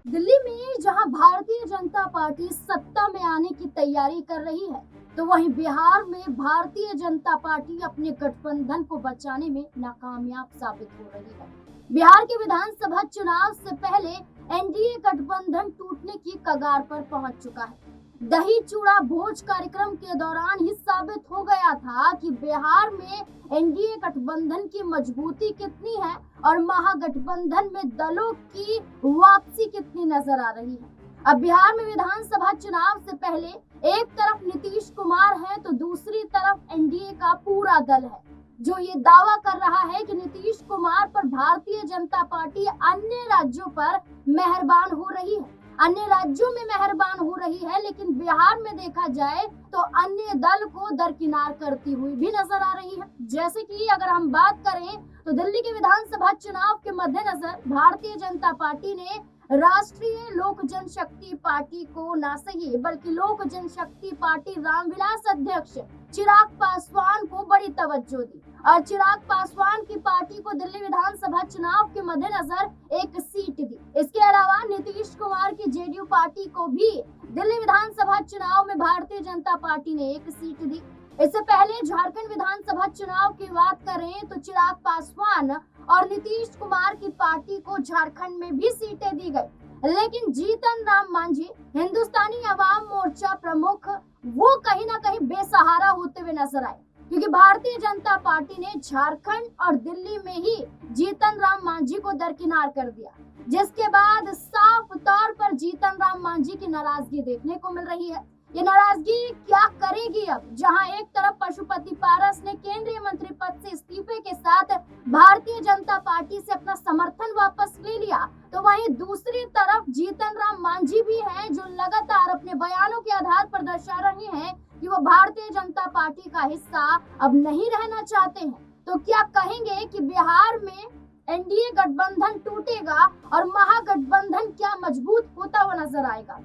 दिल्ली में जहां भारतीय जनता पार्टी सत्ता में आने की तैयारी कर रही है, तो वहीं बिहार में भारतीय जनता पार्टी अपने गठबंधन को बचाने में नाकामयाब साबित हो रही है। बिहार के विधानसभा चुनाव से पहले एनडीए गठबंधन टूटने की कगार पर पहुंच चुका है। दही चूड़ा भोज कार्यक्रम के दौरान ही साबित हो गया था कि बिहार में एनडीए गठबंधन की मजबूती कितनी है और महागठबंधन में दलों की वापसी कितनी नजर आ रही है। अब बिहार में विधानसभा चुनाव से पहले एक तरफ नीतीश कुमार है तो दूसरी तरफ एनडीए का पूरा दल है, जो ये दावा कर रहा है कि नीतीश कुमार पर भारतीय जनता पार्टी अन्य राज्यों पर मेहरबान हो रही है। अन्य राज्यों में मेहरबान हो रही है, लेकिन बिहार में देखा जाए तो अन्य दल को दरकिनार करती हुई भी नजर आ रही है। जैसे कि अगर हम बात करें तो दिल्ली के विधानसभा चुनाव के मद्देनजर भारतीय जनता पार्टी ने राष्ट्रीय लोक जनशक्ति पार्टी को न सही बल्कि लोक जनशक्ति पार्टी रामविलास अध्यक्ष चिराग पासवान को बड़ी तवज्जो दी और चिराग पासवान की पार्टी को दिल्ली विधानसभा चुनाव के मद्देनजर एक सीट दी। इसके अलावा नीतीश कुमार की जेडीयू पार्टी को भी दिल्ली विधानसभा चुनाव में भारतीय जनता पार्टी ने एक सीट दी। इससे पहले झारखंड विधानसभा चुनाव की बात करें तो चिराग पासवान और नीतीश कुमार की पार्टी को झारखंड में भी सीटें दी गई, लेकिन जीतन राम मांझी हिंदुस्तानी अवाम मोर्चा प्रमुख वो कहीं ना कहीं बेसहारा होते हुए नजर आए, क्योंकि भारतीय जनता पार्टी ने झारखंड और दिल्ली में ही जीतन राम मांझी को दरकिनार कर दिया, जिसके बाद साफ तौर पर जीतन राम मांझी की नाराजगी देखने को मिल रही है। ये नाराजगी क्या करेगी अब, जहां एक तरफ पशुपति पारस ने केंद्रीय मंत्री पद से इस्तीफे के साथ भारतीय जनता पार्टी से अपना समर्थन वापस ले लिया, तो वहीं दूसरी तरफ जीतन राम मांझी भी हैं, जो लगातार अपने बयानों के आधार पर दर्शा रहे हैं कि वो भारतीय जनता पार्टी का हिस्सा अब नहीं रहना चाहते हैं। तो क्या कहेंगे कि बिहार में एनडीए गठबंधन टूटेगा और महागठबंधन क्या मजबूत होता हुआ नजर आएगा?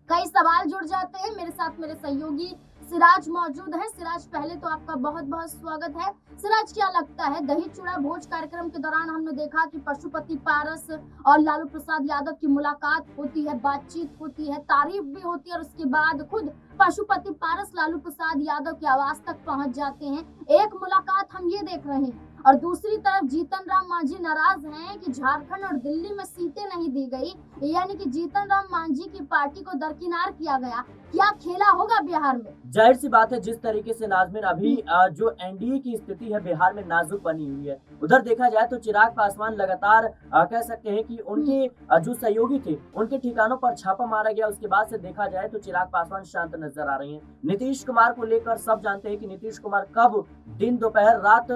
कई सवाल जुड़ जाते हैं। मेरे साथ मेरे सहयोगी सिराज मौजूद है। सिराज, पहले तो आपका बहुत बहुत स्वागत है। सिराज, क्या लगता है, दही चूड़ा भोज कार्यक्रम के दौरान हमने देखा कि पशुपति पारस और लालू प्रसाद यादव की मुलाकात होती है, बातचीत होती है, तारीफ भी होती है और उसके बाद खुद पशुपति पारस लालू प्रसाद यादव के आवास तक पहुंच जाते हैं। एक मुलाकात हम ये देख रहे हैं और दूसरी तरफ जीतन राम मांझी नाराज हैं कि झारखंड और दिल्ली में सीटें नहीं दी गई, यानी कि जीतन राम मांझी की पार्टी को दरकिनार किया गया। क्या खेला होगा बिहार में? जाहिर सी बात है, जिस तरीके से नाजमीन अभी जो एनडीए की स्थिति है बिहार में नाजुक बनी हुई है, उधर देखा जाए तो चिराग पासवान लगातार कह सकते हैं कि उनके जो सहयोगी थे उनके ठिकानों पर छापा मारा गया। उसके बाद से देखा जाए तो चिराग पासवान शांत नजर आ रहे हैं। नीतीश कुमार को लेकर सब जानते हैं कि नीतीश कुमार कब दिन दोपहर रात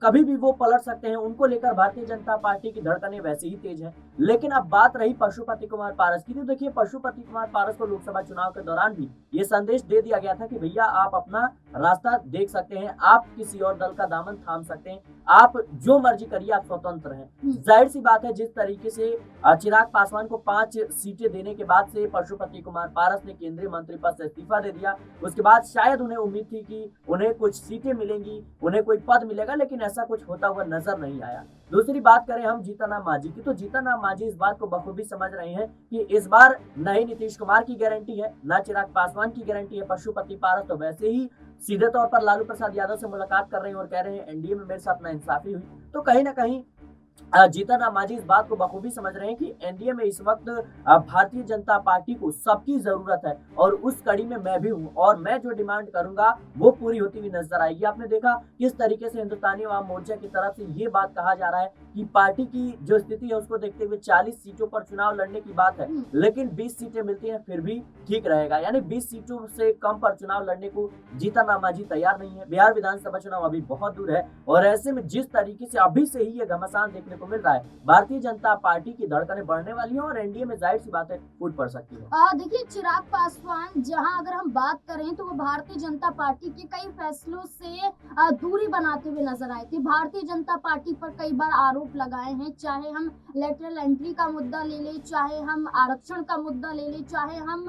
कभी भी वो पलट सकते हैं। उनको लेकर भारतीय जनता पार्टी की धड़कनें वैसे ही तेज है। लेकिन अब बात रही पशुपति कुमार पारस की, तो देखिए पशुपति कुमार पारस को लोकसभा चुनाव के दौरान भी ये संदेश दे दिया गया था कि भैया आप अपना रास्ता देख सकते हैं, आप किसी और दल का दामन थाम सकते हैं, आप जो मर्जी करिए, आप स्वतंत्र हैं। जाहिर सी बात है, जिस तरीके से चिराग पासवान को 5 सीटें देने के बाद से पशुपति कुमार पारस ने केंद्रीय मंत्री पद से इस्तीफा दे दिया, उसके बाद शायद उन्हें उम्मीद थी कि उन्हें कुछ सीटें मिलेंगी, उन्हें कोई पद मिलेगा, लेकिन ऐसा कुछ होता हुआ नजर नहीं आया। दूसरी बात करें हम जीतन राम मांझी की, तो जीतन राम मांझी इस बात को बखूबी समझ रहे हैं कि इस बार न ही नीतीश कुमार की गारंटी है, न चिराग पासवान की गारंटी है। पशुपति पारस तो वैसे ही सीधे तौर पर लालू प्रसाद यादव से मुलाकात कर रहे हैं और कह रहे हैं एनडीए में मेरे साथ नाइंसाफी हुई। तो कहीं ना कहीं जीतन राम मांझी इस बात को बखूबी समझ रहे हैं कि एनडीए में इस वक्त भारतीय जनता पार्टी को सबकी जरूरत है और उस कड़ी में मैं भी हूं और मैं जो डिमांड करूंगा वो पूरी होती हुई नजर आएगी। आपने देखा किस तरीके से हिंदुस्तानी अवाम मोर्चा की तरफ से ये बात कहा जा रहा है कि पार्टी की जो स्थिति है उसको देखते हुए 40 सीटों पर चुनाव लड़ने की बात है, लेकिन 20 सीटें मिलती हैं फिर भी ठीक रहेगा, यानी 20 सीटों से कम पर चुनाव लड़ने को जीतन राम मांझी तैयार नहीं है। बिहार विधानसभा चुनाव अभी बहुत दूर है और ऐसे में जिस तरीके से अभी से ही ये घमासान देखने को मिल रहा है, भारतीय जनता पार्टी की धड़कनें बढ़ने वाली हैं और एनडीए में जाहिर सी बात है फूट पड़ सकती है। देखिए, चिराग पासवान जहां अगर हम बात करें तो वो भारतीय जनता पार्टी के कई फैसलों से दूरी बनाते हुए नजर आए थे। भारतीय जनता पार्टी पर कई बार आरोप लगाए हैं, चाहे हम लेटरल एंट्री का मुद्दा ले ले, चाहे हम आरक्षण का मुद्दा ले ले, चाहे हम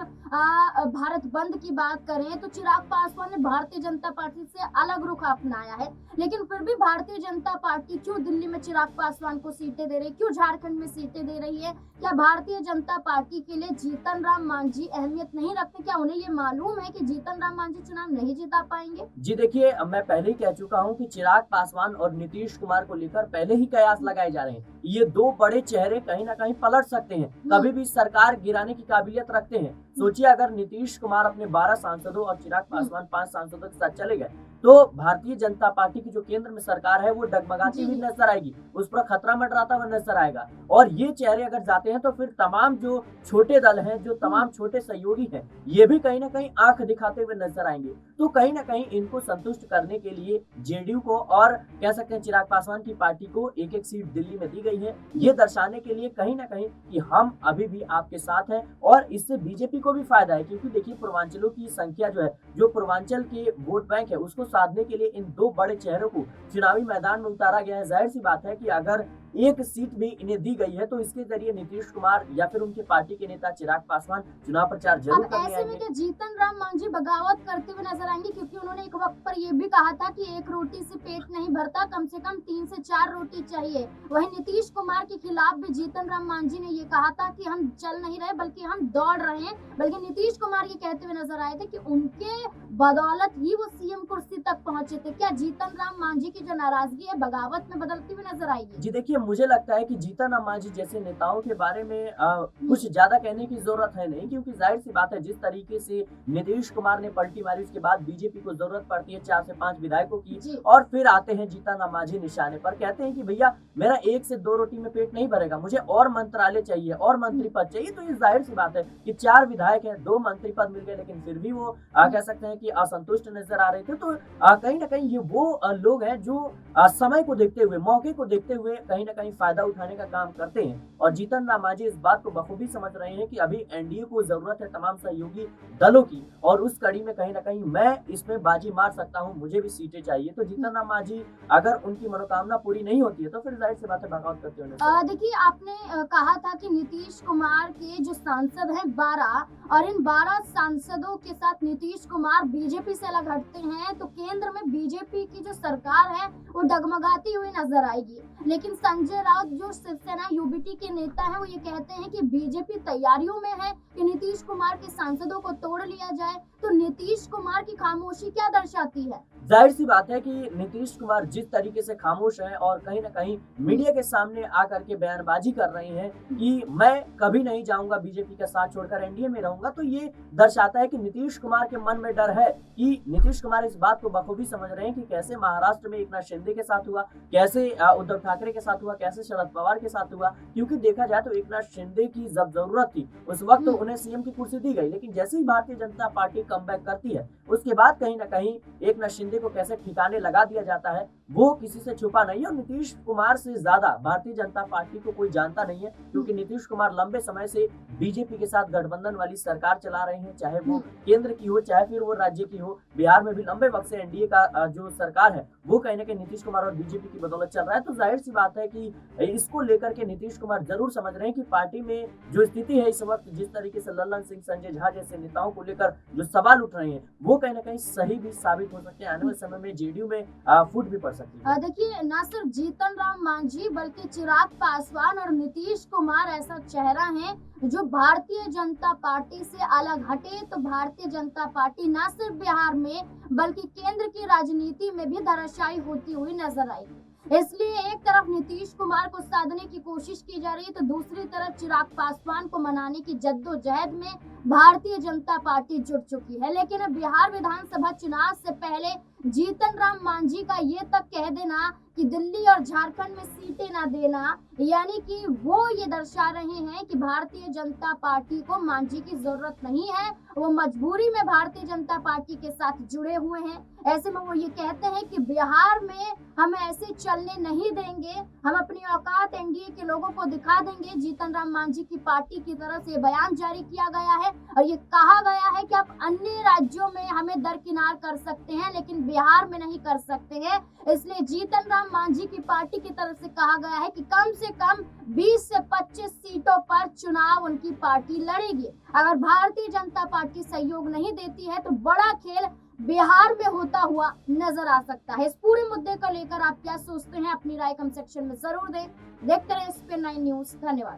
भारत बंद की बात करें, तो चिराग पासवान ने भारतीय जनता पार्टी से अलग रुख अपनाया है। लेकिन फिर भी भारतीय जनता पार्टी क्यों दिल्ली में चिराग पासवान पासवान को सीटें दे रही है, क्यों झारखंड में सीटें दे रही है? क्या भारतीय जनता पार्टी के लिए जीतन राम मांझी अहमियत नहीं रखते? क्या उन्हें ये मालूम है कि जीतन राम मांझी चुनाव नहीं जिता पाएंगे? जी देखिए, मैं पहले ही कह चुका हूं कि चिराग पासवान और नीतीश कुमार को लेकर पहले ही कयास लगाए जा रहे हैं। ये दो बड़े चेहरे कहीं ना कहीं पलट सकते हैं, कभी भी सरकार गिराने की काबिलियत रखते हैं। सोचिए, अगर नीतीश कुमार अपने 12 सांसदों और चिराग पासवान 5 सांसदों के साथ चले गए तो भारतीय जनता पार्टी की जो केंद्र में सरकार है वो डगमगाती हुई नजर आएगी, उस पर खतरा मंडराता हुआ नजर आएगा। और ये चेहरे अगर जाते हैं तो फिर तमाम जो छोटे दल हैं, जो तमाम छोटे सहयोगी हैं, ये भी कहीं ना कहीं आंख दिखाते हुए नजर आएंगे। तो कहीं ना कहीं इनको संतुष्ट करने के लिए जेडीयू को और कह सकते हैं चिराग पासवान की पार्टी को एक एक सीट दिल्ली में दी गई है, ये दर्शाने के लिए कहीं ना कहीं कि हम अभी भी आपके साथ हैं। और इससे बीजेपी को भी फायदा है, क्योंकि देखिए पूर्वांचलों की संख्या जो है, जो पूर्वांचल के वोट बैंक है, उसको साधने के लिए इन दो बड़े चेहरों को चुनावी मैदान में उतारा गया है। जाहिर सी बात है कि अगर एक सीट भी इन्हें दी गई है तो इसके जरिए नीतीश कुमार या फिर उनके पार्टी के नेता चिराग पासवान चुनाव प्रचार जरूर करने आएंगे। ऐसे में क्या जीतन राम मांझी बगावत करते हुए नजर आएंगे? क्योंकि उन्होंने एक वक्त पर ये भी कहा था कि एक रोटी से पेट नहीं भरता, कम से कम 3 से 4 रोटी चाहिए। वहीं नीतीश कुमार के खिलाफ भी जीतन राम मांझी ने ये कहा था कि हम चल नहीं रहे बल्कि हम दौड़ रहे हैं। बल्कि नीतीश कुमार ये कहते हुए नजर आए थे कि उनके बदौलत ही वो सीएम कुर्सी तक पहुंचे थे। क्या जीतन राम मांझी की जो नाराजगी है बगावत में बदलती हुई नजर आएगी? जी देखिए, मुझे लगता है कि जीतन राम मांझी जैसे नेताओं के बारे में कुछ ज्यादा कहने की जरूरत है नहीं, क्योंकि जाहिर सी बात है जिस तरीके से नीतीश कुमार ने पलटी मारी उसके बाद बीजेपी को जरूरत पड़ती है 4 से 5 विधायकों की, और फिर आते हैं जीतन राम मांझी निशाने पर, कहते हैं कि भैया मेरा 1 से 2 रोटी में पेट नहीं भरेगा, मुझे और मंत्रालय चाहिए और मंत्री पद चाहिए। तो ये जाहिर सी बात है कि 4 विधायक हैं, 2 मंत्री पद मिल गए, लेकिन फिर भी वो कह सकते हैं कि असंतुष्ट नजर आ रहे थे। तो कहीं ना कहीं ये वो लोग हैं जो समय को देखते हुए, मौके को देखते हुए कहीं ना कहीं फायदा उठाने का काम करते हैं। और जीतन राम मांझी इस बात को बखूबी समझ रहे हैं कि अभी एनडीए को जरूरत है तमाम सहयोगी दलों की, और उस कड़ी में कहीं ना कहीं मैं इसमें बाजी मार सकता हूं, मुझे भी सीटें चाहिए। तो जीतन राम मांझी अगर उनकी मनोकामना पूरी नहीं होती है तो फिर जाहिर सी बात है बगावत करते होने। देखिए, आपने कहा था कि नीतीश कुमार के जो सांसद हैं 12, और इन 12 सांसदों के साथ नीतीश कुमार बीजेपी से अलग हटते हैं तो केंद्र में बीजेपी की जो सरकार है वो डगमगाती हुई नजर आएगी। लेकिन संजय राउत जो शिवसेना यूबीटी के नेता हैं वो ये कहते हैं कि बीजेपी तैयारियों में है कि नीतीश कुमार के सांसदों को तोड़ लिया जाए। तो नीतीश कुमार की खामोशी क्या दर्शाती है? जाहिर सी बात है कि नीतीश कुमार जिस तरीके से खामोश हैं और कहीं ना कहीं मीडिया के सामने आकर के बयानबाजी कर रहे हैं कि मैं कभी नहीं जाऊंगा बीजेपी का साथ छोड़कर एनडीए में रहूंगा, तो ये दर्शाता है कि नीतीश कुमार के मन में डर है कि नीतीश कुमार इस बात को बखूबी समझ रहे हैं कि कैसे महाराष्ट्र में एकनाथ शिंदे के साथ हुआ, कैसे उद्धव ठाकरे के साथ हुआ, कैसे शरद पवार के साथ हुआ। क्योंकि देखा जाए तो एकनाथ शिंदे की जब जरूरत थी उस वक्त तो उन्हें सीएम की कुर्सी दी गई, लेकिन जैसे ही भारतीय जनता पार्टी कमबैक करती है उसके बाद कहीं ना कहीं एकनाथ शिंदे को कैसे ठिकाने लगा दिया जाता है वो किसी से छुपा नहीं है। और नीतीश कुमार से ज्यादा भारतीय जनता पार्टी को कोई जानता नहीं है, क्योंकि नीतीश कुमार लंबे समय से बीजेपी के साथ गठबंधन वाली सरकार चला रहे हैं, चाहे वो केंद्र की हो चाहे फिर वो राज्य की हो। बिहार में भी लंबे वक्त से एनडीए का जो सरकार है वो कहीं ना कहीं नीतीश कुमार और बीजेपी की बदौलत चल रहा है। तो जाहिर सी बात है कि इसको लेकर के नीतीश कुमार जरूर समझ रहे हैं कि पार्टी में जो स्थिति है इस वक्त, जिस तरीके से लल्लन सिंह, संजय झा जैसे नेताओं को लेकर जो सवाल उठ रहे हैं वो कहीं ना कहीं सही भी साबित हो सकते हैं, आने वाले समय में जेडीयू में फूट भी पड़ सकती है। देखिए, न सिर्फ जीतन राम मांझी बल्कि चिराग पासवान और नीतीश कुमार ऐसा चेहरा है जो भारतीय जनता पार्टी से अलग हटे तो भारतीय जनता पार्टी न सिर्फ बिहार में बल्कि केंद्र की राजनीति में भी धराशायी होती हुई नजर आएगी। इसलिए एक तरफ नीतीश कुमार को साधने की कोशिश की जा रही है तो दूसरी तरफ चिराग पासवान को मनाने की जद्दोजहद में भारतीय जनता पार्टी जुट चुकी है। लेकिन बिहार विधानसभा चुनाव से पहले जीतन राम मांझी का ये तक कह देना कि दिल्ली और झारखंड में सीटें ना देना, यानी कि वो ये दर्शा रहे हैं कि भारतीय जनता पार्टी को मांझी की जरूरत नहीं है, वो मजबूरी में भारतीय जनता पार्टी के साथ जुड़े हुए हैं। ऐसे में वो ये कहते हैं कि बिहार में हम ऐसे चलने नहीं देंगे, हम अपनी औकात एनडीए के लोगों को दिखा देंगे। जीतन राम मांझी की पार्टी की तरफ से बयान जारी किया गया है और ये कहा गया है कि आप अन्य राज्यों में हमें दरकिनार कर सकते हैं लेकिन बिहार में नहीं कर सकते हैं। इसलिए जीतन राम मांझी की पार्टी की तरफ से कहा गया है कि कम से कम 20 से 25 सीटों पर चुनाव उनकी पार्टी लड़ेगी। अगर भारतीय जनता पार्टी सहयोग नहीं देती है तो बड़ा खेल बिहार में होता हुआ नजर आ सकता है। इस पूरे मुद्दे को लेकर आप क्या सोचते हैं, अपनी राय कमेंट सेक्शन में जरूर दें। देखते रहे SPN9 न्यूज। धन्यवाद।